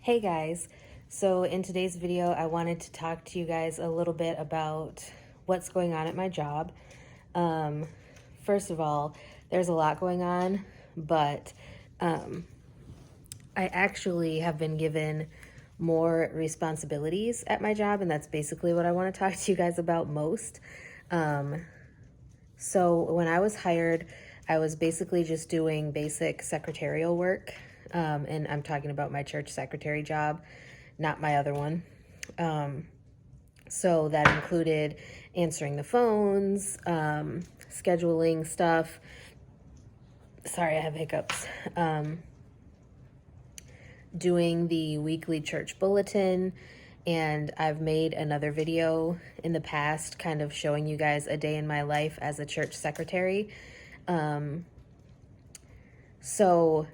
Hey guys, so in today's video I wanted to talk to you guys a little bit about what's going on at my job. Um, First of all, there's a lot going on, but I actually have been given more responsibilities at my job, and that's basically what I want to talk to you guys about most. So when I was hired, I was basically just doing basic secretarial work. And I'm talking about my church secretary job, not my other one. So that included answering the phones, scheduling stuff. Sorry, I have hiccups. Doing the weekly church bulletin. And I've made another video in the past kind of showing you guys a day in my life as a church secretary. So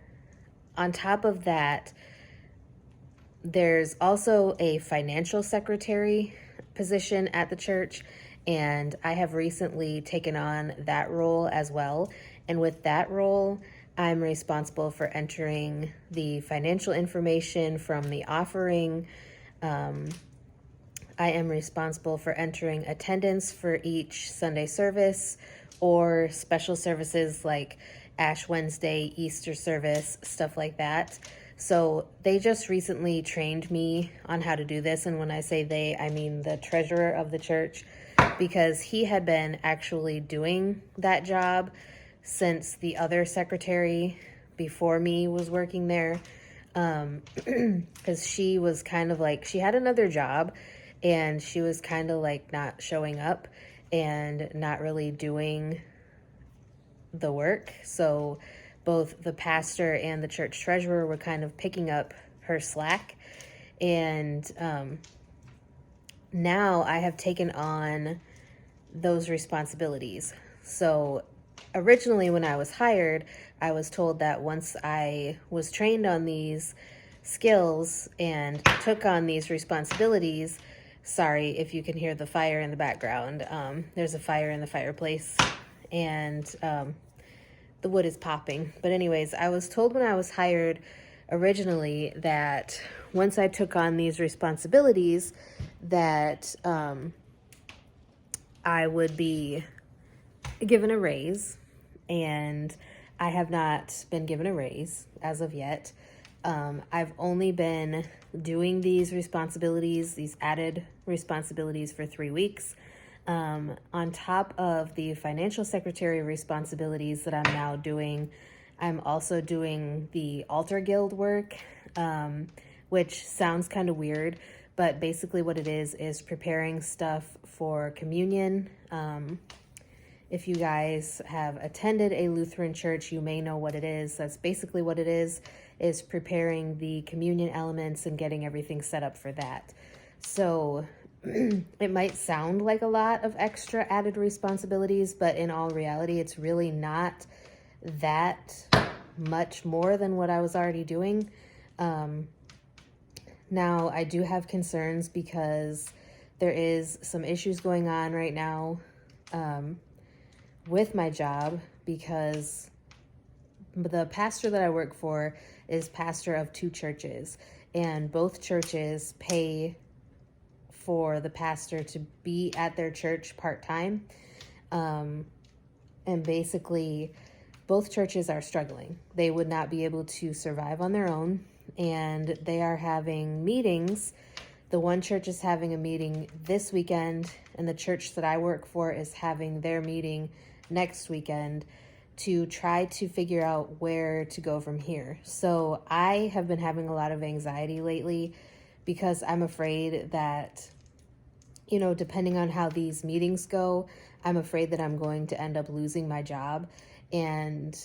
on top of that, there's also a financial secretary position at the church, and I have recently taken on that role as well. And with that role, I'm responsible for entering the financial information from the offering. I am responsible for entering attendance for each Sunday service or special services like Ash Wednesday, Easter service, stuff like that. So they just recently trained me on how to do this. And when I say they, I mean the treasurer of the church, because he had been actually doing that job since the other secretary before me was working there. Because she was kind of like, she had another job and she was kind of like not showing up and not really doing the work. So both the pastor and the church treasurer were kind of picking up her slack. And now I have taken on those responsibilities. So originally when I was hired, I was told that once I was trained on these skills and took on these responsibilities, sorry if you can hear the fire in the background. There's a fire in the fireplace and the wood is popping. But anyways, I was told when I was hired originally that once I took on these responsibilities that I would be given a raise, and I have not been given a raise as of yet. I've only been doing these responsibilities, these added responsibilities, for 3 weeks. On top of the financial secretary responsibilities that I'm now doing, I'm also doing the altar guild work, which sounds kind of weird, but basically what it is preparing stuff for communion. If you guys have attended a Lutheran church, you may know what it is. That's basically what it is preparing the communion elements and getting everything set up for that. So it might sound like a lot of extra added responsibilities, but in all reality, it's really not that much more than what I was already doing. Now, I do have concerns because there is some issues going on right now with my job, because the pastor that I work for is pastor of 2 churches, and both churches pay for the pastor to be at their church part-time. And basically, both churches are struggling. They would not be able to survive on their own, and they are having meetings. The one church is having a meeting this weekend, and the church that I work for is having their meeting next weekend to try to figure out where to go from here. So I have been having a lot of anxiety lately because I'm afraid that, you know, depending on how these meetings go, I'm afraid that I'm going to end up losing my job. And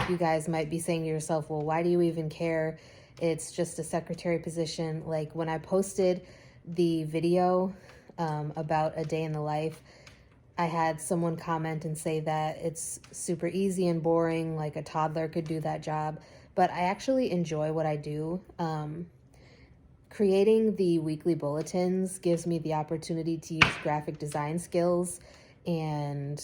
you guys might be saying to yourself, well, why do you even care? It's just a secretary position. Like when I posted the video about a day in the life, I had someone comment and say that it's super easy and boring, like a toddler could do that job. But I actually enjoy what I do. Creating the weekly bulletins gives me the opportunity to use graphic design skills and,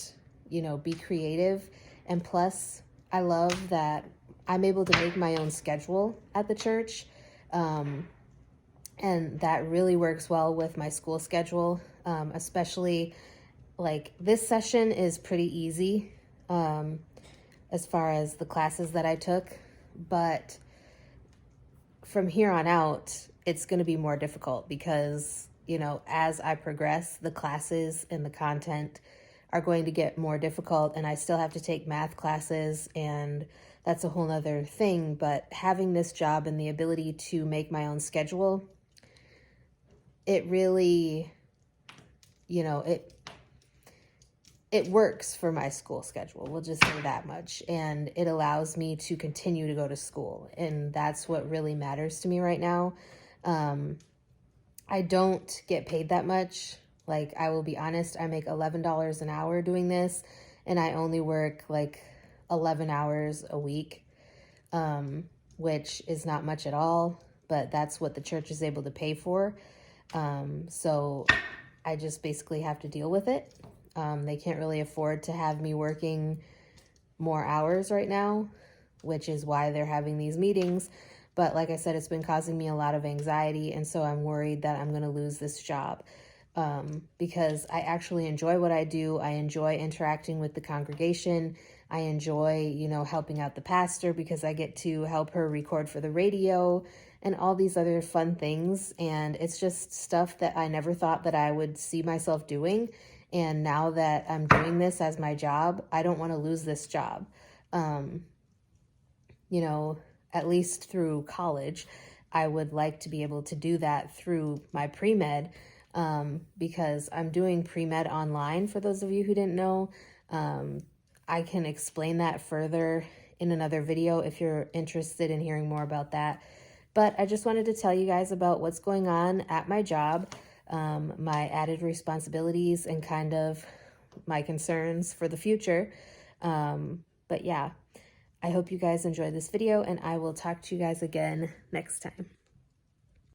you know, be creative. And plus, I love that I'm able to make my own schedule at the church. And that really works well with my school schedule, especially like this session is pretty easy as far as the classes that I took, but from here on out, it's going to be more difficult because, you know, as I progress, the classes and the content are going to get more difficult, and I still have to take math classes, and that's a whole nother thing. But having this job and the ability to make my own schedule, it really, you know, it works for my school schedule. We'll just say that much. And it allows me to continue to go to school. And that's what really matters to me right now. I don't get paid that much. Like, I will be honest, I make $11 an hour doing this, and I only work like 11 hours a week, which is not much at all, but that's what the church is able to pay for. So I just basically have to deal with it. They can't really afford to have me working more hours right now, which is why they're having these meetings. But like I said, it's been causing me a lot of anxiety, and so I'm worried that I'm going to lose this job because I actually enjoy what I do. I enjoy interacting with the congregation. I enjoy, you know, helping out the pastor because I get to help her record for the radio and all these other fun things. And it's just stuff that I never thought that I would see myself doing. And now that I'm doing this as my job, I don't want to lose this job. You know, at least through college, I would like to be able to do that through my pre-med, because I'm doing pre-med online, for those of you who didn't know. I can explain that further in another video if you're interested in hearing more about that. But I just wanted to tell you guys about what's going on at my job, my added responsibilities, and kind of my concerns for the future. But yeah, I hope you guys enjoyed this video, and I will talk to you guys again next time.